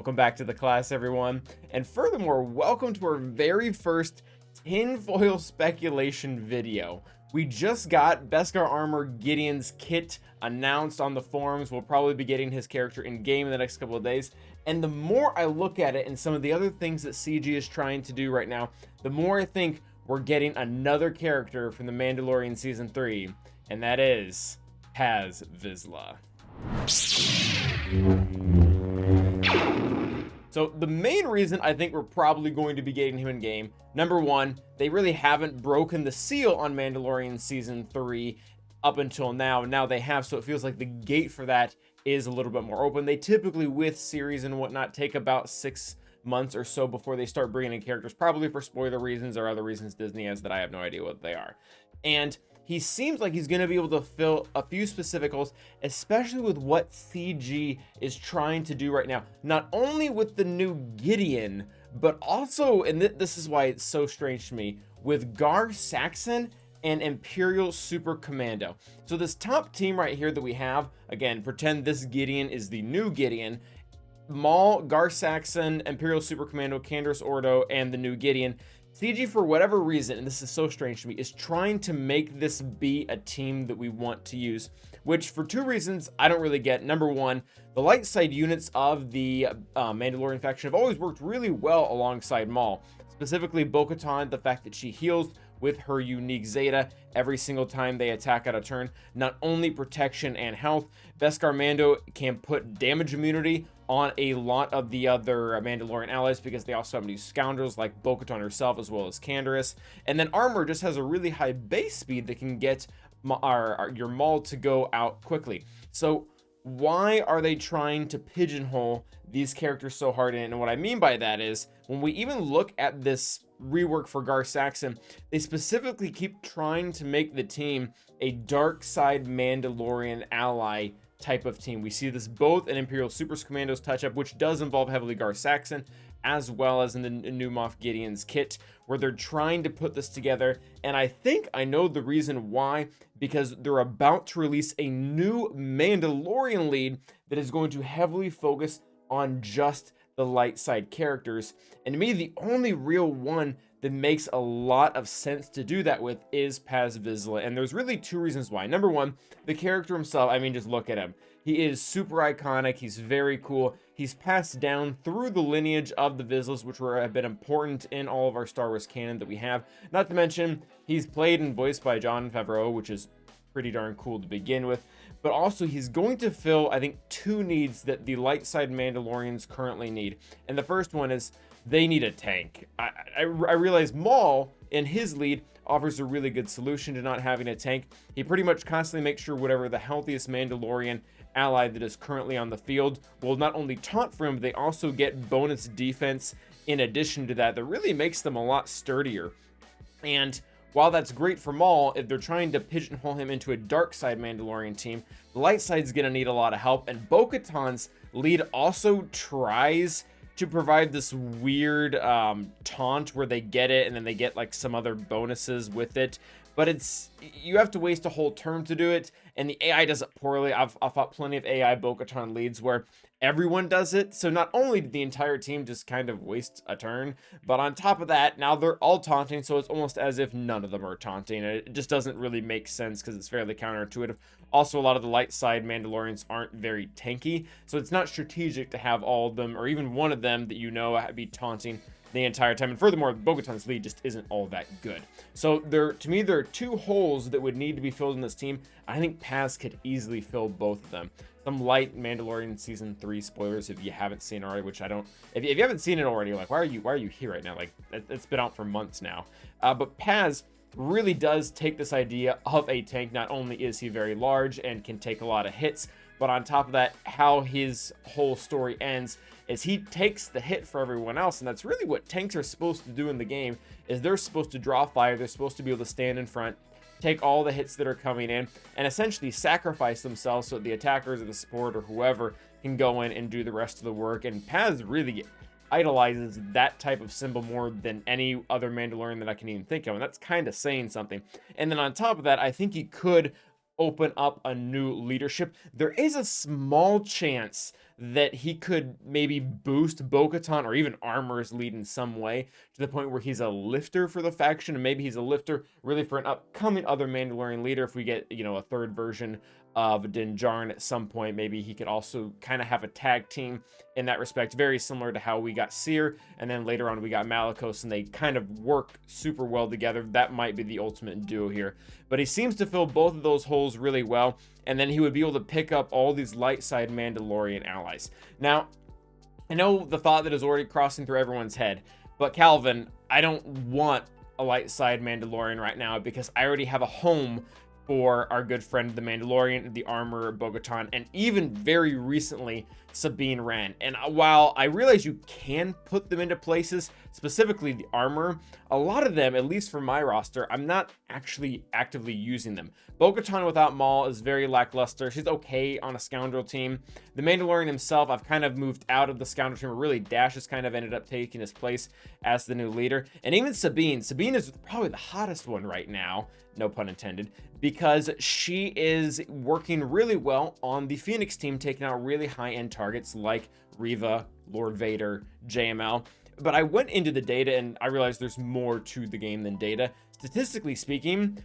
Welcome back to the class, everyone. And furthermore, welcome to our very first tinfoil speculation video. We just got Beskar Armor Gideon's kit announced on the forums. We'll probably be getting his character in game in the next couple of days. And the more I look at it and some of the other things that CG is trying to do right now, the more I think we're getting another character from the Mandalorian Season 3, and that is Paz Vizsla. So the main reason I think we're probably going to be getting him in game, number one, they really haven't broken the seal on Mandalorian Season 3 up until now. Now they have, so it feels like the gate for that is a little bit more open. They typically, with series and whatnot, take about 6 months or so before they start bringing in characters, probably for spoiler reasons or other reasons Disney has that I have no idea what they are. And he seems like he's going to be able to fill a few specific holes, especially with what CG is trying to do right now. Not only with the new Gideon, but also, and this is why it's so strange to me, with Gar Saxon and Imperial Super Commando. So this top team right here that we have, again, pretend this Gideon is the new Gideon. Maul, Gar Saxon, Imperial Super Commando, Canderous Ordo, and the new Gideon. CG, for whatever reason, and this is so strange to me, is trying to make this be a team that we want to use, which for two reasons I don't really get. Number one, the light side units of the Mandalorian faction have always worked really well alongside Maul. Specifically Bo-Katan, the fact that she heals with her unique Zeta every single time they attack out of turn. Not only protection and health, Beskar Mando can put damage immunity on a lot of the other Mandalorian allies because they also have these scoundrels like Bo-Katan herself as well as Canderous. And then Armor just has a really high base speed that can get your Maul to go out quickly. So why are they trying to pigeonhole these characters so hard in? And what I mean by that is, when we even look at this rework for Gar Saxon, they specifically keep trying to make the team a dark side Mandalorian ally type of team. We see this both in Imperial Super Commandos touch up, which does involve heavily Gar Saxon, as well as in the new Moff Gideon's kit, where they're trying to put this together. And I think I know the reason why, because they're about to release a new Mandalorian lead that is going to heavily focus on just the light side characters. And to me, the only real one that makes a lot of sense to do that with is Paz Vizsla. And there's really two reasons why. Number one, the character himself, I mean, just look at him. He is super iconic. He's very cool. He's passed down through the lineage of the Vizslas, which have been important in all of our Star Wars canon that we have. Not to mention, he's played and voiced by Jon Favreau, which is pretty darn cool to begin with. But also, he's going to fill, I think, two needs that the light side Mandalorians currently need. And the first one is they need a tank. I realize Maul, in his lead, offers a really good solution to not having a tank. He pretty much constantly makes sure whatever the healthiest Mandalorian ally that is currently on the field will not only taunt for him, but they also get bonus defense in addition to that really makes them a lot sturdier. And while that's great for Maul, if they're trying to pigeonhole him into a dark side Mandalorian team, the light side's gonna need a lot of help. And Bo-Katan's lead also tries to provide this weird taunt where they get it and then they get like some other bonuses with it. But you have to waste a whole turn to do it, and the AI does it poorly. I've fought plenty of AI Bo-Katan leads where everyone does it, so not only did the entire team just kind of waste a turn, but on top of that, now they're all taunting, so it's almost as if none of them are taunting. It just doesn't really make sense because it's fairly counterintuitive. Also, a lot of the light side Mandalorians aren't very tanky, so it's not strategic to have all of them, or even one of them that you know be taunting the entire time. And furthermore, Bo-Katan's lead just isn't all that good. So to me, there are two holes that would need to be filled in this team. I think Paz could easily fill both of them. Some light Mandalorian Season 3 spoilers if you haven't seen it already, which I don't. If you haven't seen it already, like, why are you here right now? Like, it's been out for months now. But Paz really does take this idea of a tank. Not only is he very large and can take a lot of hits, but on top of that, how his whole story ends is he takes the hit for everyone else. And that's really what tanks are supposed to do in the game, is they're supposed to draw fire. They're supposed to be able to stand in front, take all the hits that are coming in, and essentially sacrifice themselves so that the attackers or the support or whoever can go in and do the rest of the work. And Paz really idolizes that type of symbol more than any other Mandalorian that I can even think of, and that's kind of saying something. And then on top of that, I think he could open up a new leadership. There is a small chance that he could maybe boost Bo-Katan or even Armor's lead in some way to the point where he's a lifter for the faction, and maybe he's a lifter really for an upcoming other Mandalorian leader. If we get, you know, a third version of Din Djarin at some point, maybe he could also kind of have a tag team in that respect, very similar to how we got Seer and then later on we got Malicos, and they kind of work super well together. That might be the ultimate duo here, but he seems to fill both of those holes really well, and then he would be able to pick up all these light side Mandalorian allies. Now, I know the thought that is already crossing through everyone's head, but Calvin, I don't want a light side Mandalorian right now because I already have a home for our good friend the Mandalorian, the Armor, Bo-Katan, and even very recently Sabine Wren. And while I realize you can put them into places, specifically the Armor, a lot of them, at least for my roster, I'm not actually actively using them. Bo-Katan without Maul is very lackluster. She's okay on a Scoundrel team. The Mandalorian himself, I've kind of moved out of the Scoundrel team, or really Dash has kind of ended up taking his place as the new leader. And even Sabine is probably the hottest one right now, no pun intended, because she is working really well on the Phoenix team, taking out really high-end targets like Reva, Lord Vader, JML. But I went into the data and I realized there's more to the game than data. Statistically speaking,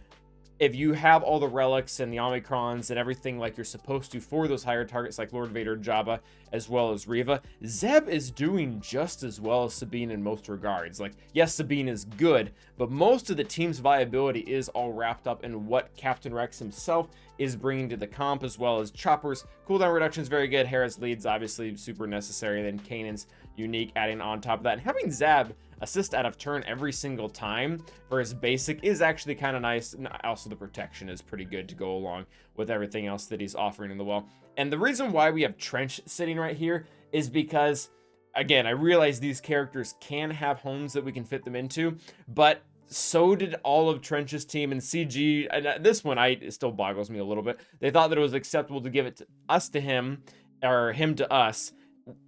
if you have all the relics and the Omicrons and everything like you're supposed to for those higher targets like Lord Vader, Jabba, as well as Reva, Zeb is doing just as well as Sabine in most regards. Like, yes, Sabine is good, but most of the team's viability is all wrapped up in what Captain Rex himself is bringing to the comp, as well as Chopper's cooldown reduction is very good. Hera's lead's obviously super necessary. Then Kanan's unique adding on top of that. And having Zeb assist out of turn every single time for his basic is actually kind of nice. And also the protection is pretty good to go along with everything else that he's offering in the well. And the reason why we have Trench sitting right here is because, again, I realize these characters can have homes that we can fit them into, but so did all of Trench's team. And CG, and this one, it still boggles me a little bit. They thought that it was acceptable to give it to us to him, or him to us,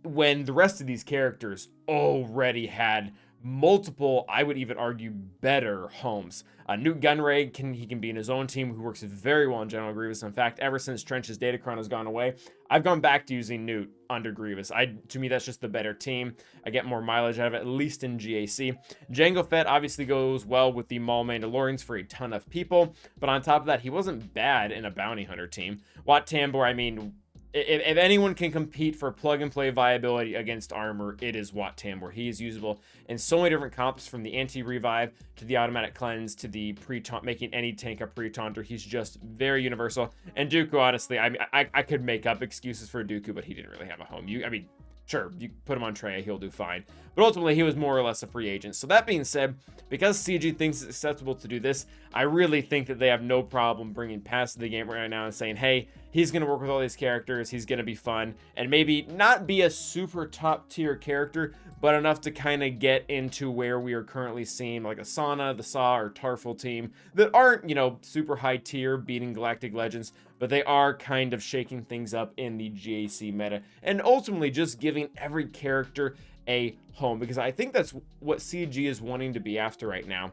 when the rest of these characters already had multiple, I would even argue, better homes. Newt Gunray, he can be in his own team, who works very well in General Grievous. In fact, ever since Trench's Datacron has gone away, I've gone back to using Newt under Grievous. To me, that's just the better team. I get more mileage out of it, at least in GAC. Jango Fett obviously goes well with the Maul Mandalorians for a ton of people, but on top of that, he wasn't bad in a bounty hunter team. Wat Tambor, I mean, if anyone can compete for plug-and-play viability against Armor, it is Wat Tambor. He is usable in so many different comps, from the anti-revive to the automatic cleanse to the pre-taunt, making any tank a pre-taunter. He's just very universal. And Dooku, honestly, I could make up excuses for Dooku, but he didn't really have a home. Sure, you put him on Trey, he'll do fine. But ultimately, he was more or less a free agent. So that being said, because CG thinks it's acceptable to do this, I really think that they have no problem bringing Paz to the game right now and saying, hey, he's going to work with all these characters, he's going to be fun, and maybe not be a super top tier character, but enough to kind of get into where we are currently seeing like Asana, the Saw, or Tarful team that aren't, super high tier beating Galactic Legends, but they are kind of shaking things up in the GAC meta, and ultimately just giving every character a home, because I think that's what CG is wanting to be after right now,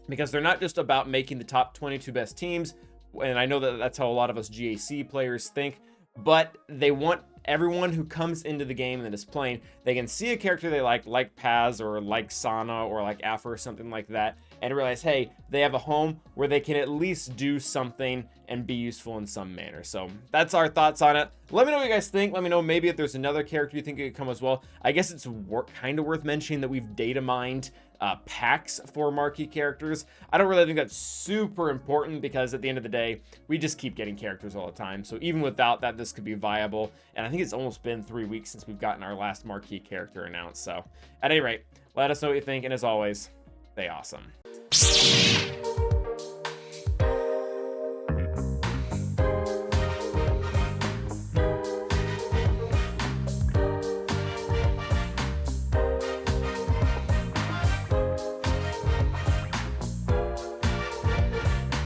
because they're not just about making the top 22 best teams, and I know that that's how a lot of us GAC players think, but they want everyone who comes into the game that is playing, they can see a character they like Paz or like Sana or like Aphra or something like that, and realize, hey, they have a home where they can at least do something and be useful in some manner. So that's our thoughts on it. Let me know what you guys think. Let me know maybe if there's another character you think could come as well. I guess it's kind of worth mentioning that we've data mined packs for marquee characters. I don't really think that's super important, because at the end of the day, we just keep getting characters all the time. So even without that, this could be viable. And I think it's almost been 3 weeks since we've gotten our last marquee character announced. So at any rate, let us know what you think. And as always, stay awesome.